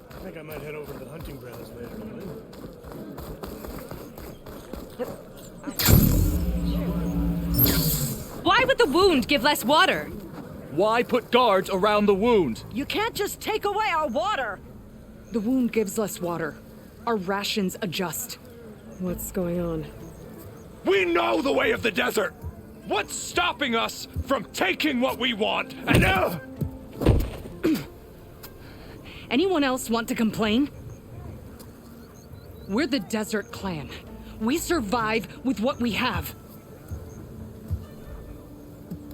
I think I might head over to the hunting grounds later tonight. Why would the wound give less water? Why put guards around the wound? You can't just take away our water! The wound gives less water. Our rations adjust. What's going on? We know the way of the desert! What's stopping us from taking what we want? And Anyone else want to complain? We're the Desert Clan. We survive with what we have.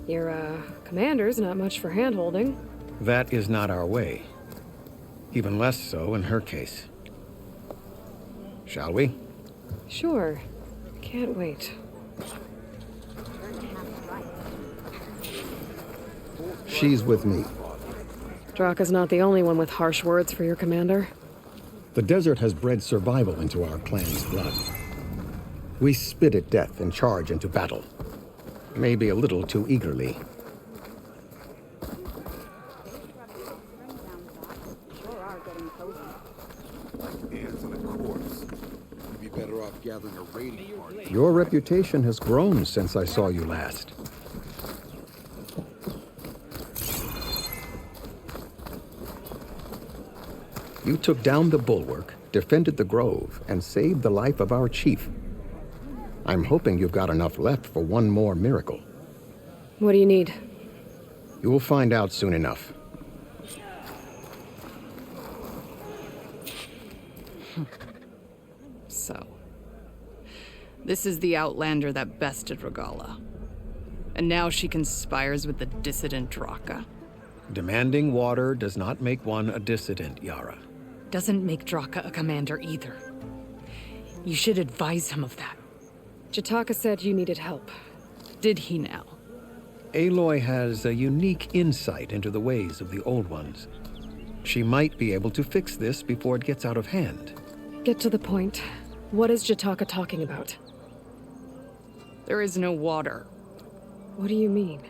Your, commander's not much for hand-holding. That is not our way. Even less so in her case. Shall we? Sure. Can't wait. She's with me. Draka's not the only one with harsh words for your commander. The desert has bred survival into our clan's blood. We spit at death and charge into battle. Maybe a little too eagerly. Hands on a corpse. You'd be better off gathering a raiding party. Your reputation has grown since I saw you last. You took down the bulwark, defended the grove, and saved the life of our chief. I'm hoping you've got enough left for one more miracle. What do you need? You will find out soon enough. So, this is the Outlander that bested Regala. And now she conspires with the dissident Draka. Demanding water does not make one a dissident, Yara. Doesn't make Draka a commander either. You should advise him of that. Jataka said you needed help. Did he now? Aloy has a unique insight into the ways of the Old Ones. She might be able to fix this before it gets out of hand. Get to the point. What is Jataka talking about? There is no water. What do you mean?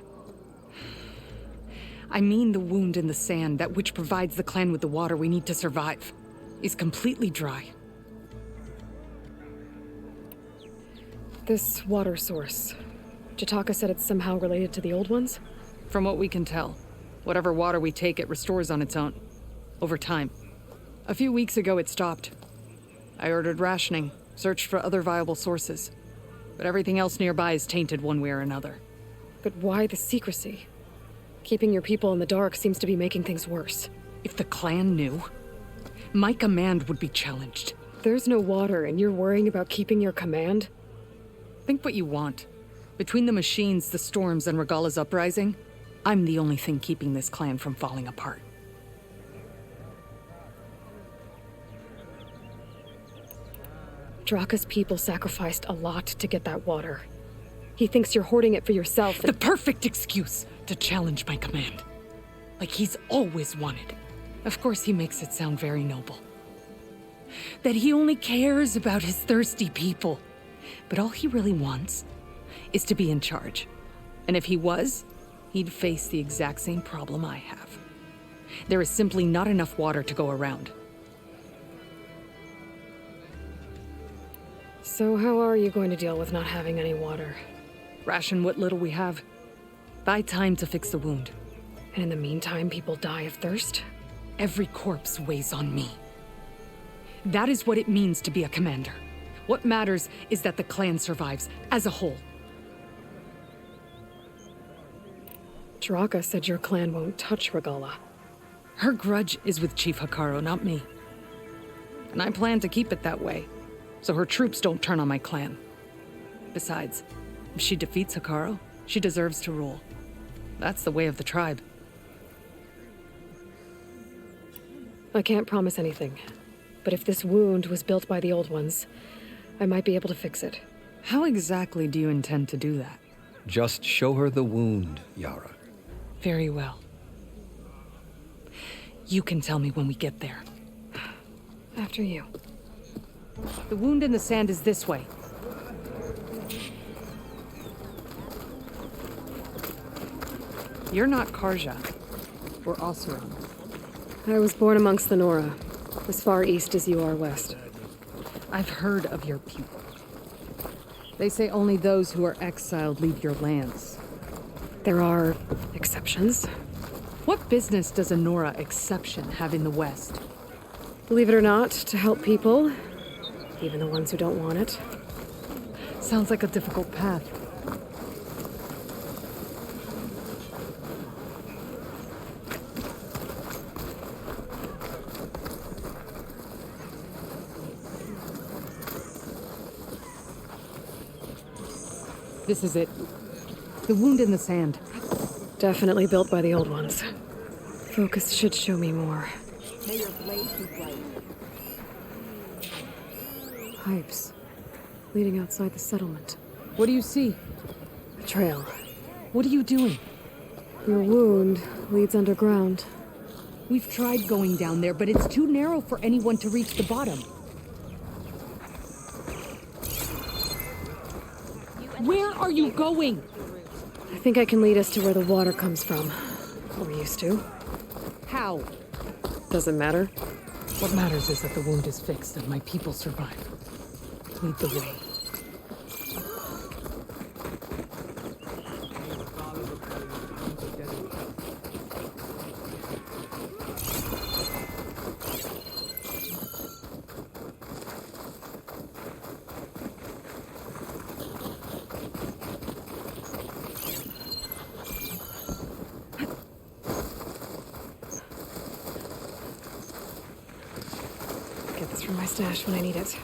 I mean the wound in the sand, that which provides the clan with the water we need to survive, is completely dry. This water source. Jataka said it's somehow related to the Old Ones? From what we can tell, whatever water we take, it restores on its own. Over time. A few weeks ago, it stopped. I ordered rationing, searched for other viable sources. But everything else nearby is tainted one way or another. But why the secrecy? Keeping your people in the dark seems to be making things worse. If the clan knew, my command would be challenged. There's no water and you're worrying about keeping your command? Think what you want. Between the machines, the storms, and Regala's uprising, I'm the only thing keeping this clan from falling apart. Draka's people sacrificed a lot to get that water. He thinks you're hoarding it for yourself. The perfect excuse to challenge my command. Like he's always wanted. Of course he makes it sound very noble. That he only cares about his thirsty people. But all he really wants is to be in charge. And if he was, he'd face the exact same problem I have. There is simply not enough water to go around. So how are you going to deal with not having any water? Ration what little we have. Buy time to fix the wound. And in the meantime, people die of thirst? Every corpse weighs on me. That is what it means to be a commander. What matters is that the clan survives, as a whole. Draka said your clan won't touch Regala. Her grudge is with Chief Hikaru, not me. And I plan to keep it that way, so her troops don't turn on my clan. Besides, if she defeats Hikaru, she deserves to rule. That's the way of the tribe. I can't promise anything, but if this wound was built by the old ones, I might be able to fix it. How exactly do you intend to do that? Just show her the wound, Yara. Very well. You can tell me when we get there. After you. The wound in the sand is this way. You're not Karja. We're Oseram. I was born amongst the Nora, as far east as you are west. I've heard of your people. They say only those who are exiled leave your lands. There are exceptions. What business does a Nora exception have in the West? Believe it or not, to help people, even the ones who don't want it. Sounds like a difficult path. This is it. The wound in the sand. Definitely built by the old ones. Focus should show me more. Pipes. Leading outside the settlement. What do you see? A trail. What are you doing? Your wound leads underground. We've tried going down there, but it's too narrow for anyone to reach the bottom. Where are you going? I think I can lead us to where the water comes from. Or used to. How? Doesn't matter. What matters is that the wound is fixed and my people survive. Lead the way. Get this from my stash when I need it.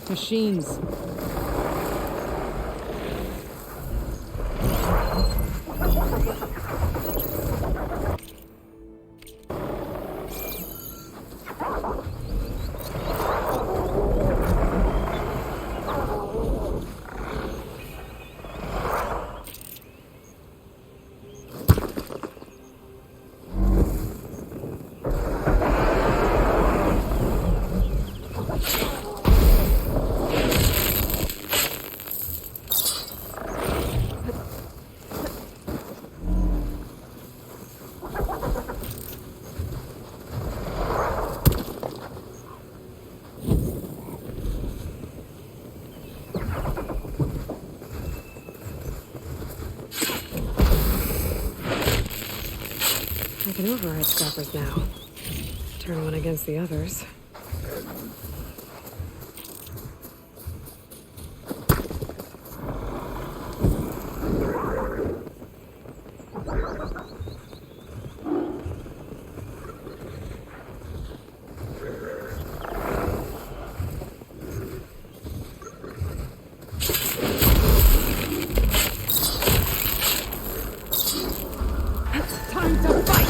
Machines. I can override scrappers now. Turn one against the others. Time to fight!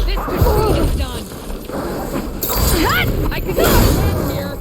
This machine is done! I can go here!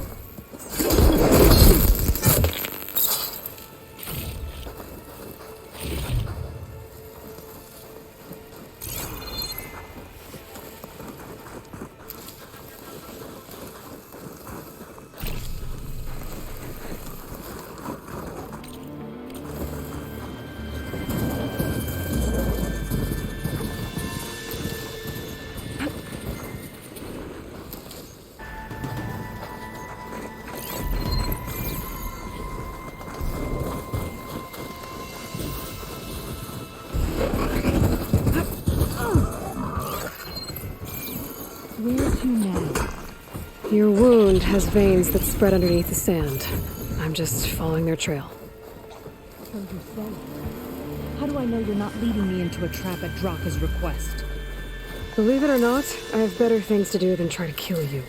Your wound has veins that spread underneath the sand. I'm just following their trail. So you say. How do I know you're not leading me into a trap at Draka's request? Believe it or not, I have better things to do than try to kill you.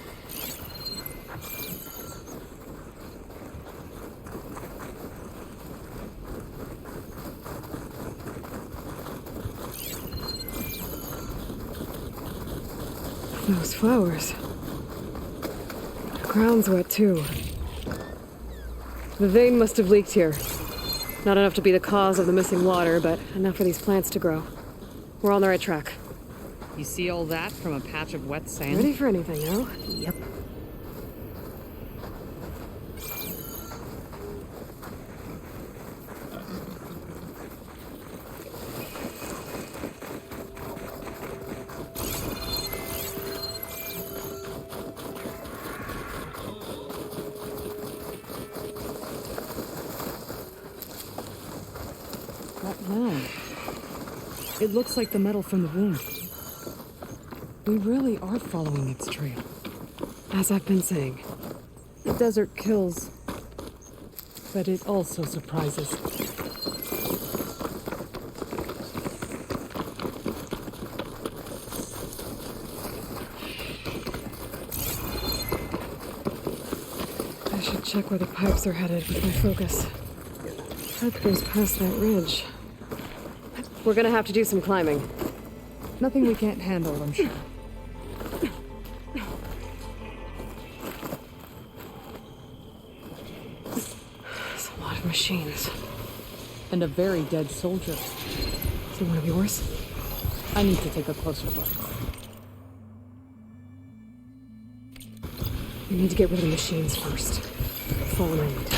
Those flowers. The ground's wet too. The vein must have leaked here. Not enough to be the cause of the missing water, but enough for these plants to grow. We're on the right track. You see all that from a patch of wet sand? Ready for anything, no? Yep. What now? It looks like the metal from the wound. We really are following its trail. As I've been saying. The desert kills, but it also surprises. I should check where the pipes are headed with my focus. Pipe goes past that ridge. We're gonna have to do some climbing. Nothing we can't handle, I'm sure. There's a lot of machines. And a very dead soldier. Is he one of yours? I need to take a closer look. We need to get rid of the machines first. Follow my lead.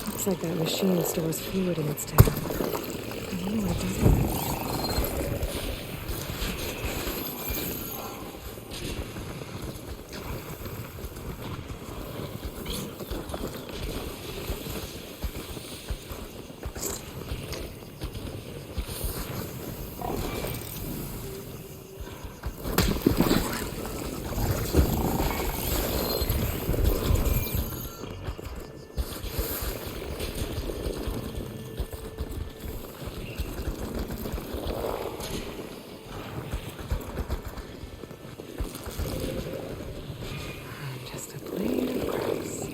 Looks like that machine stores fluid in its tank. I wonder what it does with it. Just a blade of grass.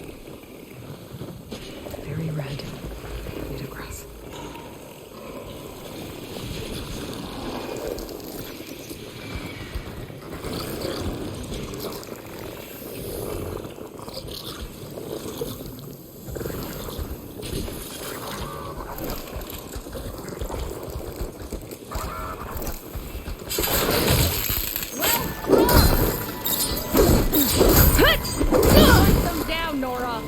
Very red blade of grass. Put them down, Nora!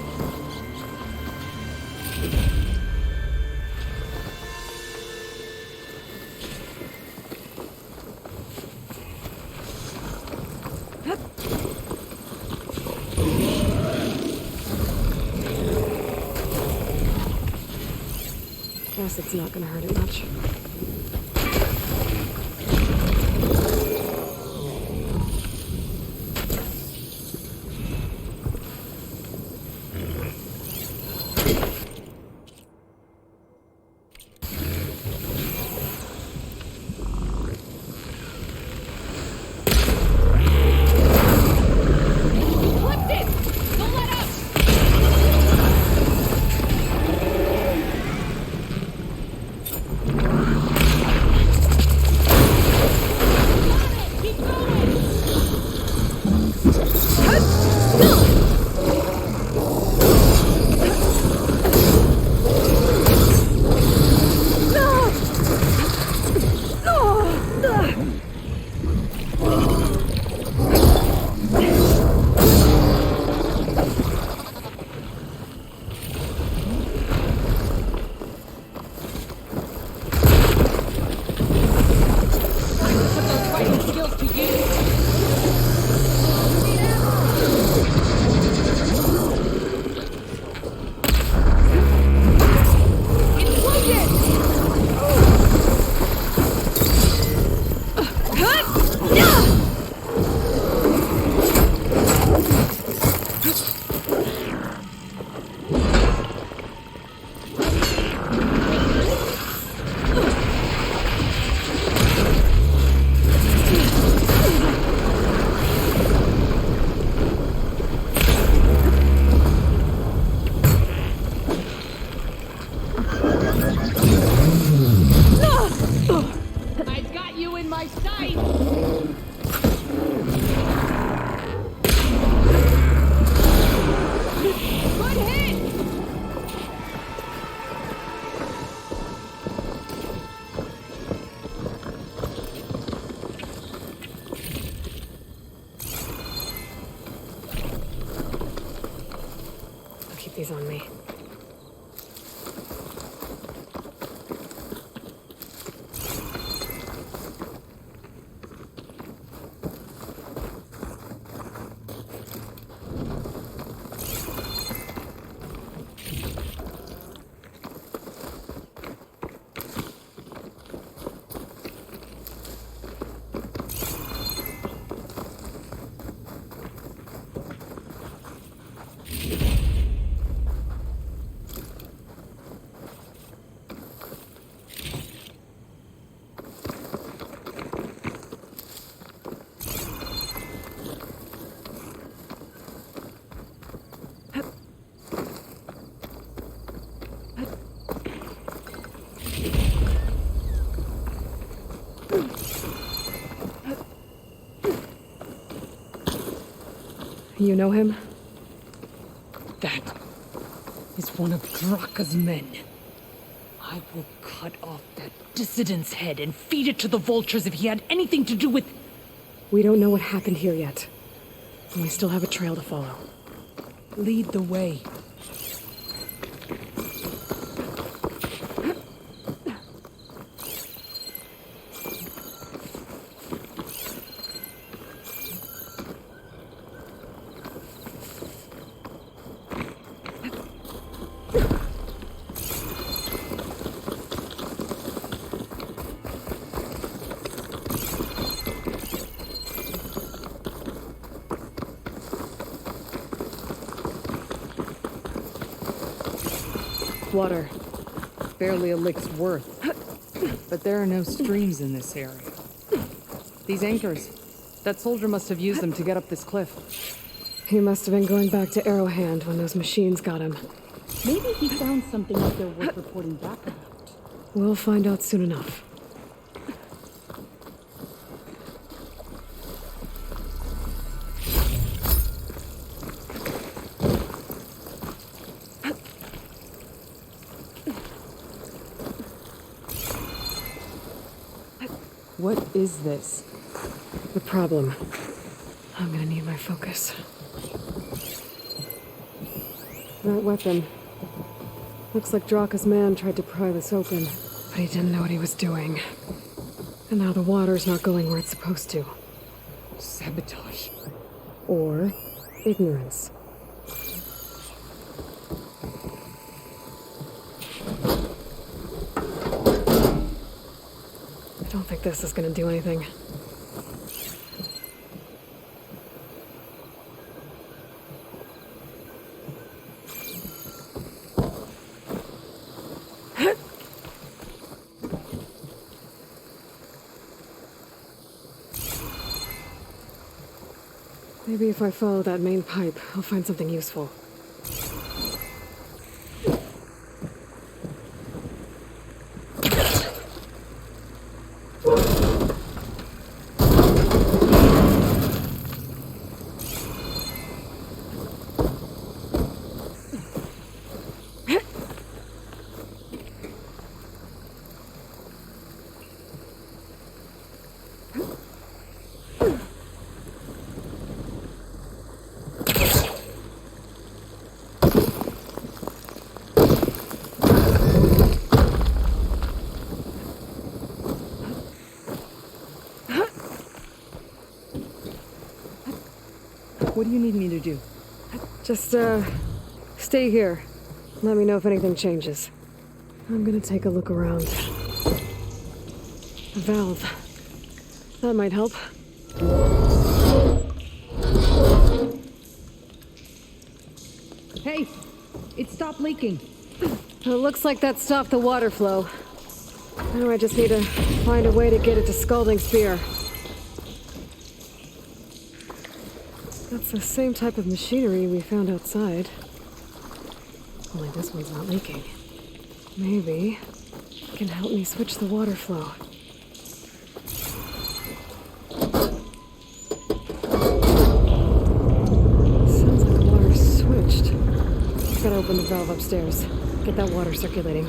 Guess it's not gonna hurt it much. Lift it! Don't let up! Keep going! he's on me. You know him? That is one of Draka's men. I will cut off that dissident's head and feed it to the vultures if he had anything to do with... We don't know what happened here yet. And we still have a trail to follow. Lead the way. Water. Barely a lick's worth. But there are no streams in this area. These anchors. That soldier must have used them to get up this cliff. He must have been going back to Arrowhand when those machines got him. Maybe he found something up there worth reporting back about. We'll find out soon enough. What is this? The problem. I'm gonna need my focus. That weapon. Looks like Draka's man tried to pry this open, but he didn't know what he was doing. And now the water's not going where it's supposed to. Sabotage. Or ignorance. I don't think this is gonna do anything. Maybe if I follow that main pipe, I'll find something useful. What do you need me to do? Just, stay here. Let me know if anything changes. I'm gonna take a look around. A valve. That might help. Hey! It stopped leaking. It looks like that stopped the water flow. Now I just need to find a way to get it to Scalding Spear. That's the same type of machinery we found outside. Only this one's not leaking. Maybe it can help me switch the water flow. Sounds like the water's switched. Gotta open the valve upstairs. Get that water circulating.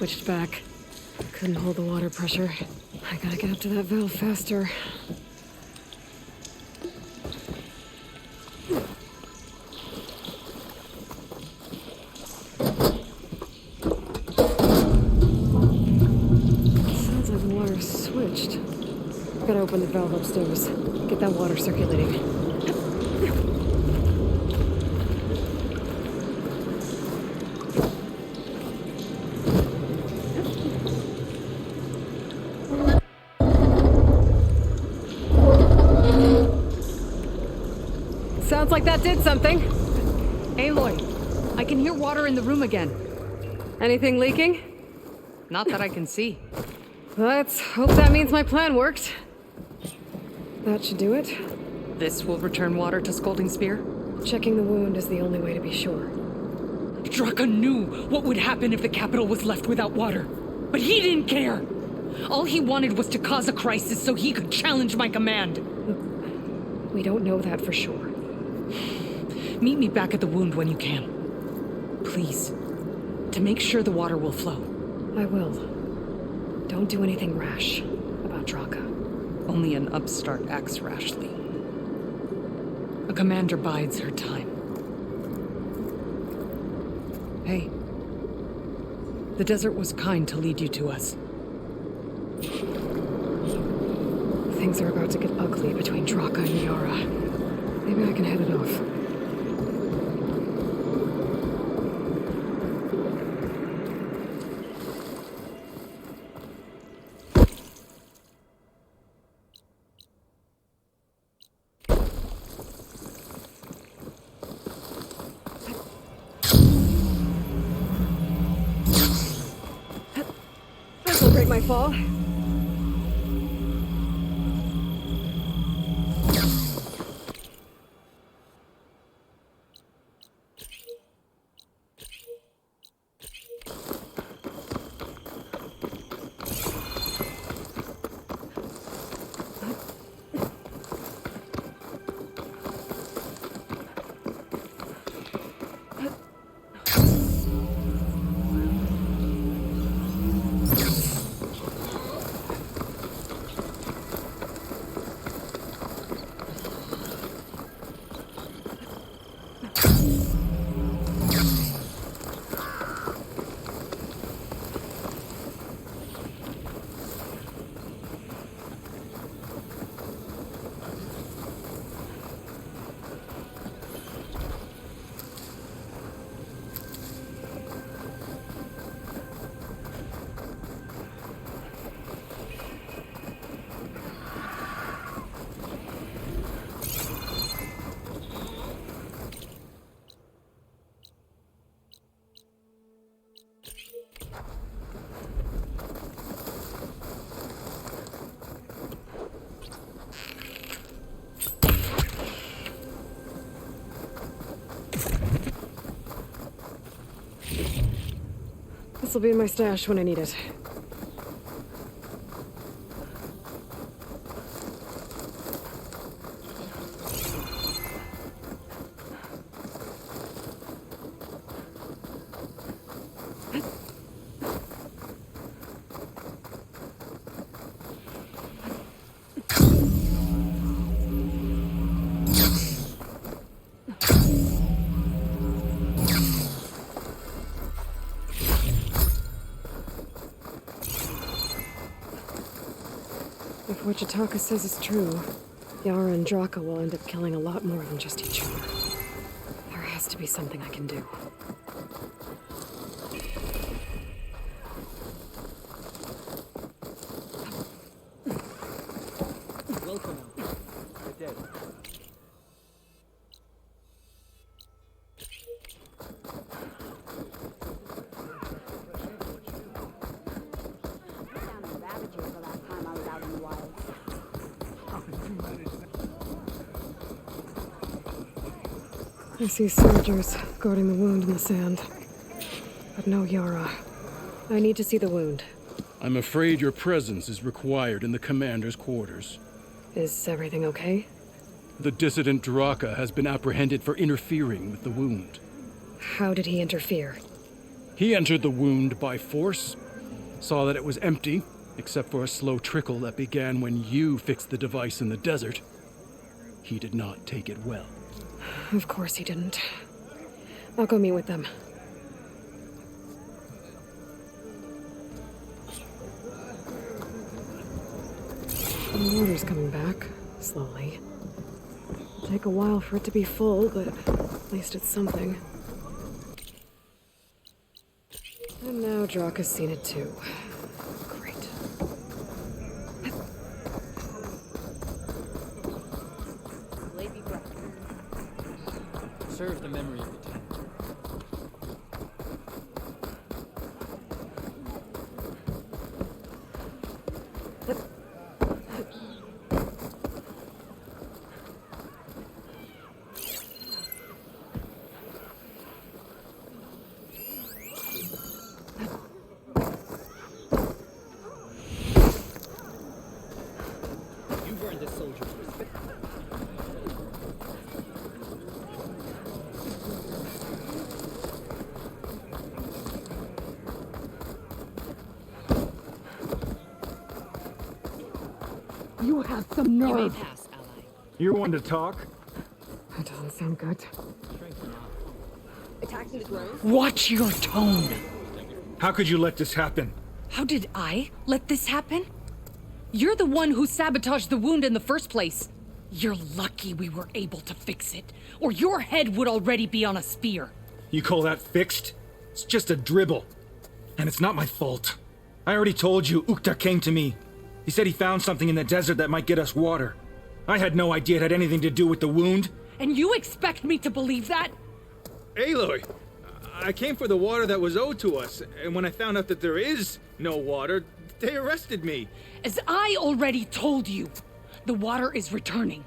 switched back. Couldn't hold the water pressure. I gotta get up to that valve faster. Sounds like the water's switched. Gotta open the valve upstairs. Get that water circulating. Sounds like that did something. Aloy, I can hear water in the room again. Anything leaking? Not that I can see. Let's hope that means my plan worked. That should do it. This will return water to Scolding Spear? Checking the wound is the only way to be sure. Draka knew what would happen if the capital was left without water. But he didn't care. All he wanted was to cause a crisis so he could challenge my command. We don't know that for sure. Meet me back at the wound when you can. Please. To make sure the water will flow. I will. Don't do anything rash about Draka. Only an upstart acts rashly. A commander bides her time. Hey. The desert was kind to lead you to us. Things are about to get ugly between Draka and Yara. Maybe I can head it off. This'll break my fall. This'll be in my stash when I need it. If what Jataka says is true, Yara and Draka will end up killing a lot more than just each other. There has to be something I can do. Welcome. You're dead. I see soldiers guarding the wound in the sand. But no Yara. I need to see the wound. I'm afraid your presence is required in the commander's quarters. Is everything okay? The dissident Draka has been apprehended for interfering with the wound. How did he interfere? He entered the wound by force saw that it was empty, except for a slow trickle that began when you fixed the device in the desert. He did not take it well. Of course he didn't. I'll go meet with them. The water's coming back, slowly. It'll take a while for it to be full, but at least it's something. And now Drock has seen it too. Great. Serve the memory of the time. You've earned this soldier's respect. You have some You may nerve. pass, ally. You're one to talk? That doesn't sound good. Attacking the grove? Watch your tone. How could you let this happen? How did I let this happen? You're the one who sabotaged the wound in the first place. You're lucky we were able to fix it, or your head would already be on a spear. You call that fixed? It's just a dribble. And it's not my fault. I already told you, Ukta came to me. He said he found something in the desert that might get us water. I had no idea it had anything to do with the wound. And you expect me to believe that? Aloy, I came for the water that was owed to us, and when I found out that there is no water, they arrested me. As I already told you, the water is returning,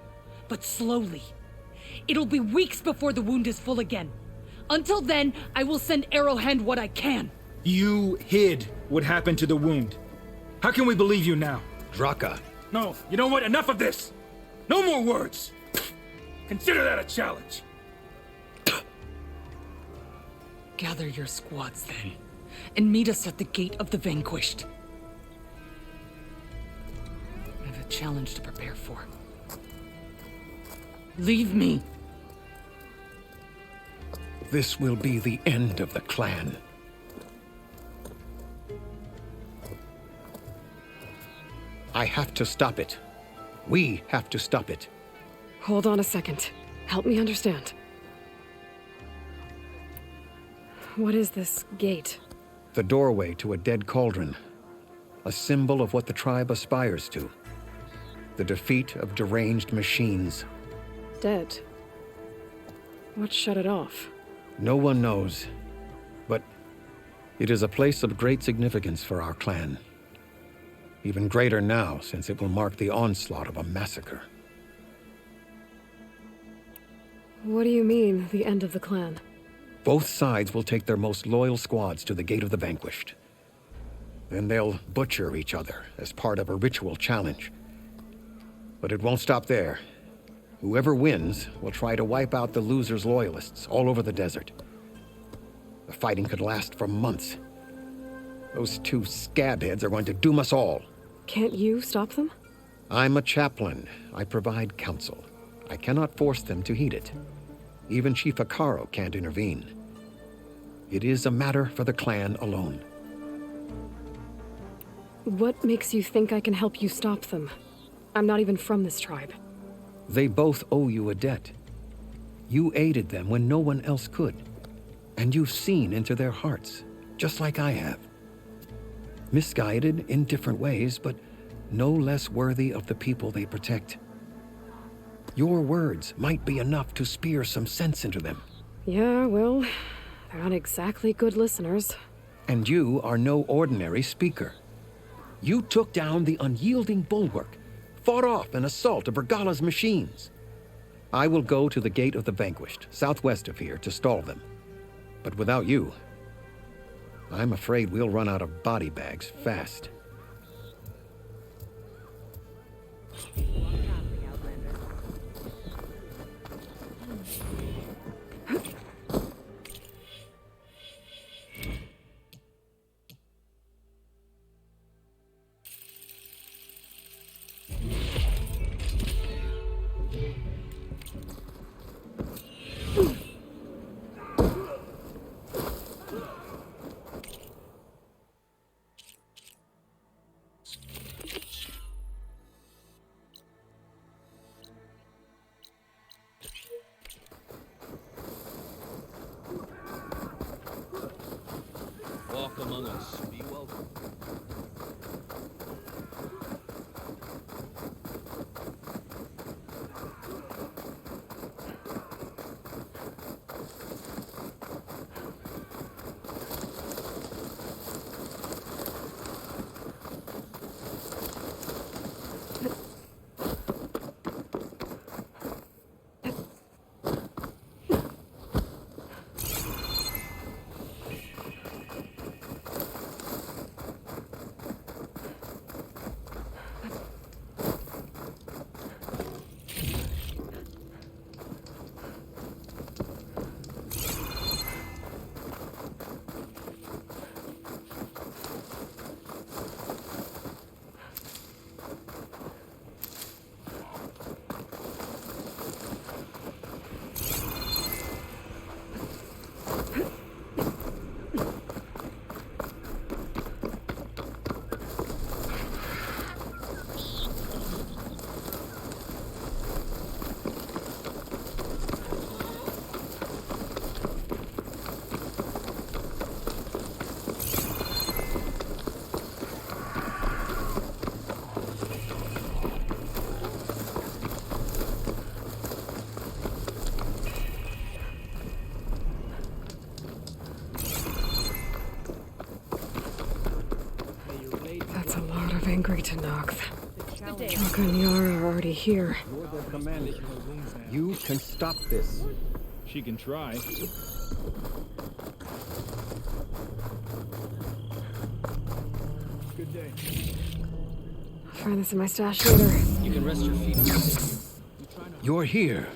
but slowly. It'll be weeks before the wound is full again. Until then, I will send Arrowhand what I can. You hid what happened to the wound. How can we believe you now? Draka, No, you know what? Enough of this! No more words! Consider that a challenge. Gather your squads then, and meet us at the Gate of the Vanquished. I have a challenge to prepare for. Leave me. This will be the end of the clan. I have to stop it. We have to stop it. Hold on a second. Help me understand. What is this gate? The doorway to a dead cauldron. A symbol of what the tribe aspires to. The defeat of deranged machines. Dead. What shut it off? No one knows. But it is a place of great significance for our clan. Even greater now, since it will mark the onslaught of a massacre. What do you mean, the end of the clan? Both sides will take their most loyal squads to the Gate of the Vanquished. Then they'll butcher each other as part of a ritual challenge. But it won't stop there. Whoever wins will try to wipe out the loser's loyalists all over the desert. The fighting could last for months. Those two scabheads are going to doom us all. Can't you stop them? I'm a chaplain. I provide counsel. I cannot force them to heed it. Even Chief Akaro can't intervene. It is a matter for the clan alone. What makes you think I can help you stop them? I'm not even from this tribe. They both owe you a debt. You aided them when no one else could. And you've seen into their hearts, just like I have. Misguided in different ways, but no less worthy of the people they protect. Your words might be enough to spear some sense into them. Yeah, well, they're not exactly good listeners. And you are no ordinary speaker. You took down the unyielding bulwark, fought off an assault of Regala's machines. I will go to the Gate of the Vanquished, southwest of here, to stall them. But without you, I'm afraid we'll run out of body bags fast. walk among us. Be welcome. That's a lot of angry Tenakth. Chaka and Yara are already here. You're the commander. You can stop this. She can try. Good day. I'll find this in my stash later. You can rest your feet. You're here.